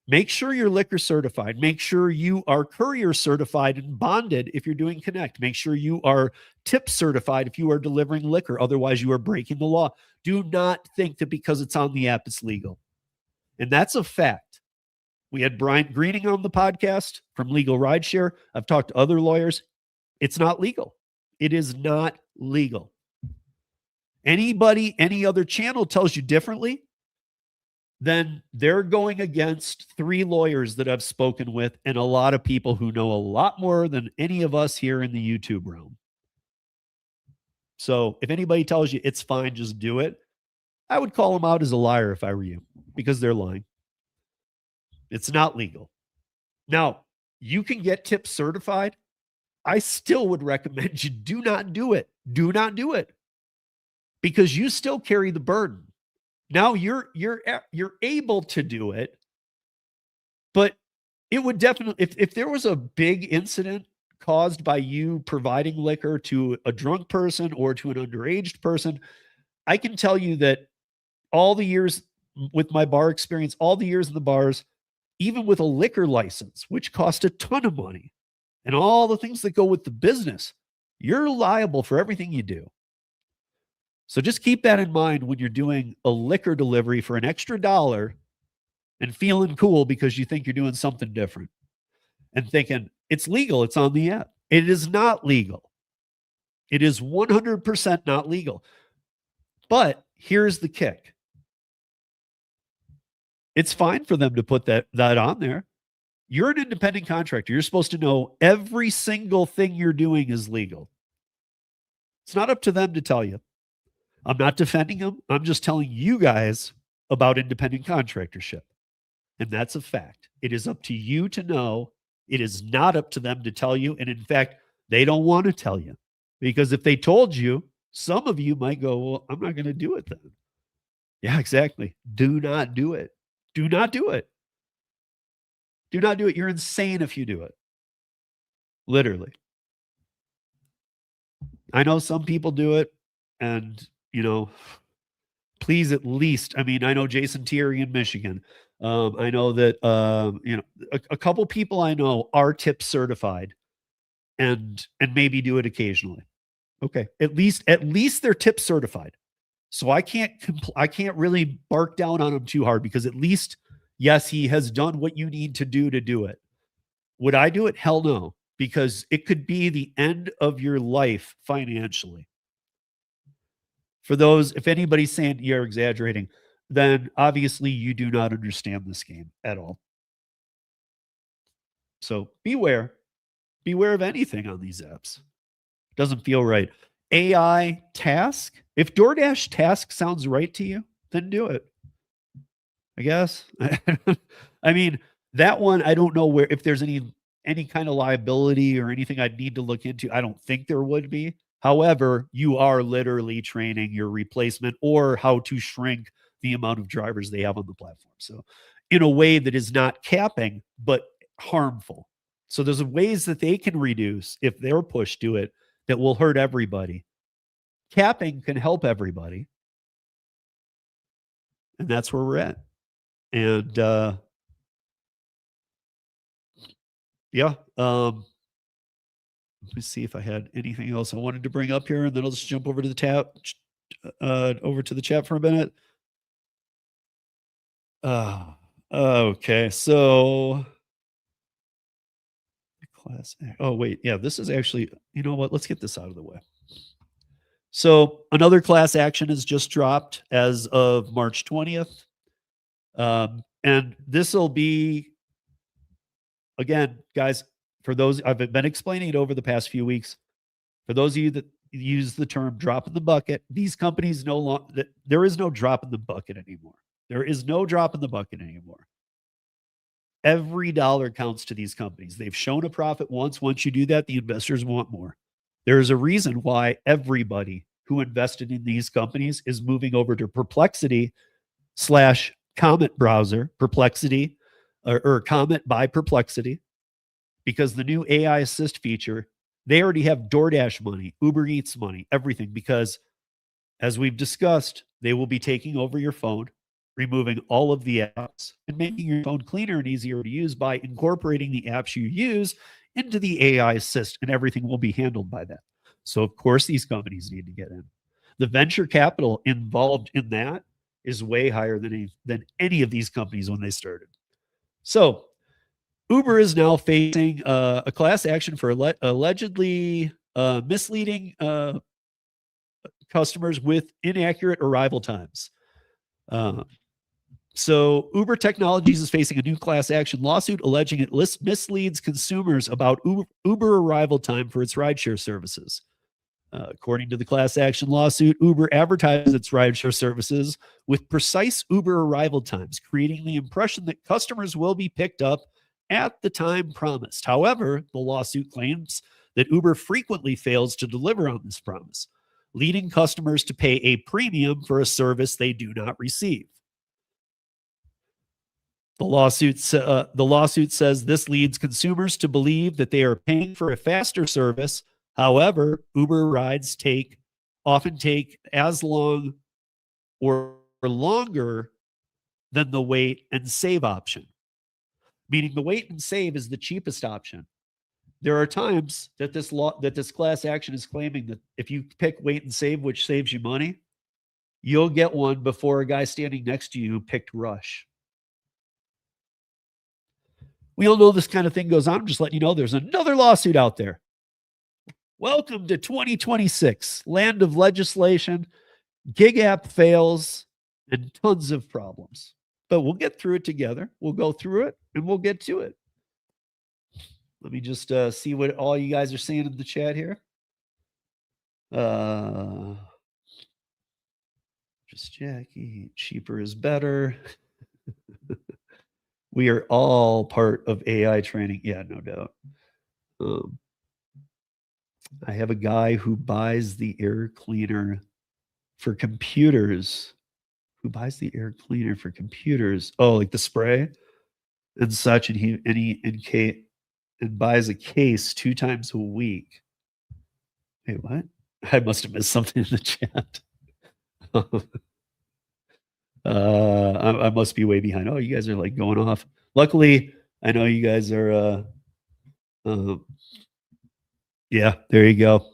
Make sure you're liquor certified. Make sure you are courier certified and bonded if you're doing Connect. Make sure you are tip certified if you are delivering liquor. Otherwise, you are breaking the law. Do not think that because it's on the app, it's legal. And that's a fact. We had Brian Greening on the podcast from Legal Rideshare. I've talked to other lawyers. It's not legal. It is not legal. Anybody, any other channel tells you differently, then they're going against 3 lawyers that I've spoken with and a lot of people who know a lot more than any of us here in the YouTube realm. So if anybody tells you it's fine, just do it, I would call them out as a liar if I were you, because they're lying. It's not legal. Now, you can get tip certified. I still would recommend you do not do it. Do not do it, because you still carry the burden. Now you're able to do it, but it would definitely, if there was a big incident caused by you providing liquor to a drunk person or to an underage person, I can tell you that all the years with my bar experience, all the years in the bars, even with a liquor license, which cost a ton of money, and all the things that go with the business, you're liable for everything you do. So just keep that in mind when you're doing a liquor delivery for an extra $1 and feeling cool because you think you're doing something different and thinking it's legal, it's on the app. It is not legal. It is 100% not legal. But here's the kick. It's fine for them to put that on there. You're an independent contractor. You're supposed to know every single thing you're doing is legal. It's not up to them to tell you. I'm not defending them. I'm just telling you guys about independent contractorship. And that's a fact. It is up to you to know. It is not up to them to tell you. And in fact, they don't want to tell you, because if they told you, some of you might go, well, I'm not going to do it then. Yeah, exactly. Do not do it. Do not do it. Do not do it. You're insane if you do it. Literally. I know some people do it, and please at least, I know Jason Thierry in Michigan. I know that, a couple people I know are tip certified and maybe do it occasionally. Okay. At least they're tip certified. So I can't really bark down on him too hard, because at least, yes, he has done what you need to do it. Would I do it? Hell no, because it could be the end of your life financially. For those, if anybody's saying you're exaggerating, then obviously you do not understand this game at all. So beware. beware of anything on these apps. Doesn't feel right. AI task. If DoorDash task sounds right to you, then do it. I guess. I mean, that one, I don't know if there's any kind of liability or anything I'd need to look into. I don't think there would be. However, you are literally training your replacement or how to shrink the amount of drivers they have on the platform. So in a way that is not capping, but harmful. So there's ways that they can reduce if they're pushed to it that will hurt everybody. Capping can help everybody. And that's where we're at. And yeah, let me see if I had anything else I wanted to bring up here, and then I'll just jump over to the over to the chat for a minute. Okay, so class. Oh wait, yeah, this is actually. You know what? Let's get this out of the way. So another class action has just dropped as of March 20th, and this will be, again, guys. For those, I've been explaining it over the past few weeks. For those of you that use the term drop in the bucket, these companies no longer, there is no drop in the bucket anymore. There is no drop in the bucket anymore. Every dollar counts to these companies. They've shown a profit once. Once you do that, the investors want more. There is a reason why everybody who invested in these companies is moving over to Perplexity/Comet browser, Perplexity or Comet by Perplexity. Because the new AI assist feature, they already have DoorDash money, Uber Eats money, everything. Because as we've discussed, they will be taking over your phone, removing all of the apps, and making your phone cleaner and easier to use by incorporating the apps you use into the AI assist, and everything will be handled by that. So, of course, these companies need to get in. The venture capital involved in that is way higher than any of these companies when they started. So, Uber is now facing a class action for allegedly misleading customers with inaccurate arrival times. So Uber Technologies is facing a new class action lawsuit alleging it misleads consumers about Uber arrival time for its rideshare services. According to the class action lawsuit, Uber advertises its rideshare services with precise Uber arrival times, creating the impression that customers will be picked up at the time promised. However, the lawsuit claims that Uber frequently fails to deliver on this promise, leading customers to pay a premium for a service they do not receive. The lawsuit says this leads consumers to believe that they are paying for a faster service. However, Uber rides often take as long or longer than the wait and save option. Meaning the wait and save is the cheapest option. There are times that this class action is claiming that if you pick wait and save, which saves you money, you'll get one before a guy standing next to you who picked rush. We all know this kind of thing goes on. I'm just letting you know there's another lawsuit out there. Welcome to 2026, land of legislation, gig app fails, and tons of problems. But we'll get through it together. We'll go through it and we'll get to it. Let me just see what all you guys are saying in the chat here. Just Jackie, cheaper is better. We are all part of AI training. Yeah, no doubt. I have a guy who buys the air cleaner for computers. Oh, like the spray and such, and he buys a case 2 times a week. Wait, what? I must have missed something in the chat. I must be way behind. Oh, you guys are like going off. Luckily, I know you guys are. Yeah, there you go.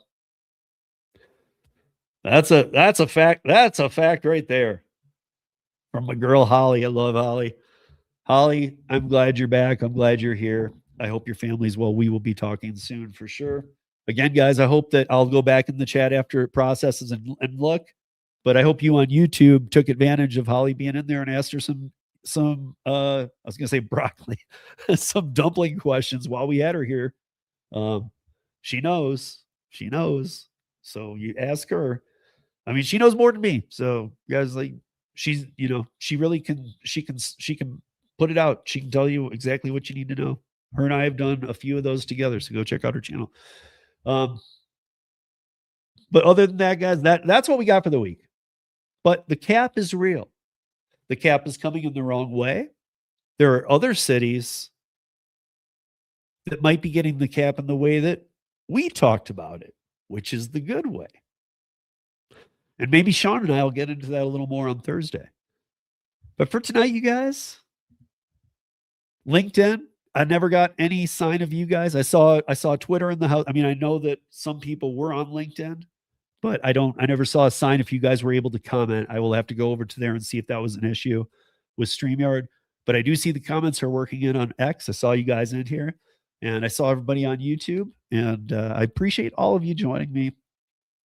That's a fact. That's a fact right there. From my girl Holly. I love Holly. Holly, I'm glad you're back. I'm glad you're here. I hope your family's well. We will be talking soon for sure. Again, guys, I hope that I'll go back in the chat after it processes and look. But I hope you on YouTube took advantage of Holly being in there and asked her some I was going to say broccoli, some dumpling questions while we had her here. She knows. So you ask her. I mean, she knows more than me. So you guys, like, she's, she really can, she can put it out. She can tell you exactly what you need to know. Her and I have done a few of those together. So go check out her channel. But other than that, guys, that's what we got for the week. But the cap is real. The cap is coming in the wrong way. There are other cities that might be getting the cap in the way that we talked about it, which is the good way. And maybe Sean and I will get into that a little more on Thursday. But for tonight, you guys, LinkedIn, I never got any sign of you guys. I saw Twitter in the house. I mean, I know that some people were on LinkedIn, but I never saw a sign if you guys were able to comment. I will have to go over to there and see if that was an issue with StreamYard. But I do see the comments are working in on X. I saw you guys in here, and I saw everybody on YouTube, and I appreciate all of you joining me.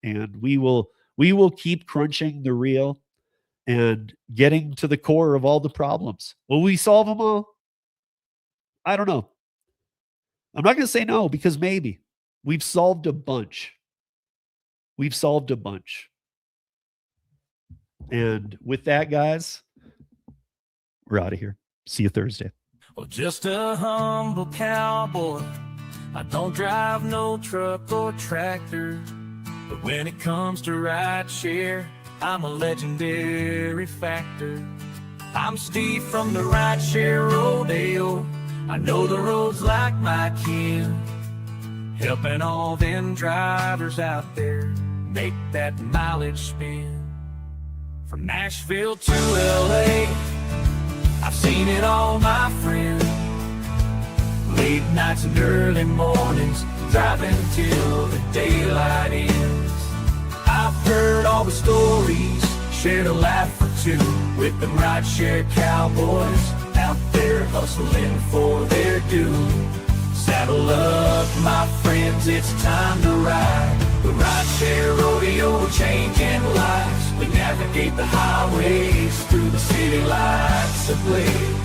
And we will keep crunching the reel and getting to the core of all the problems. Will we solve them all? I don't know. I'm not going to say no, because maybe. We've solved a bunch. And with that, guys, we're out of here. See you Thursday. Well, just a humble cowboy. I don't drive no truck or tractor. But when it comes to rideshare, I'm a legendary factor. I'm Steve from the Rideshare Rodeo. I know the roads like my kin, helping all them drivers out there make that mileage spin. From Nashville to LA, I've seen it all, my friend. Late nights and early mornings, driving till the daylight ends. I've heard all the stories, shared a laugh or two with them rideshare cowboys out there hustling for their due. Saddle up, my friends, it's time to ride. The Rideshare Rodeo, changing lives. We navigate the highways through the city lights ablaze.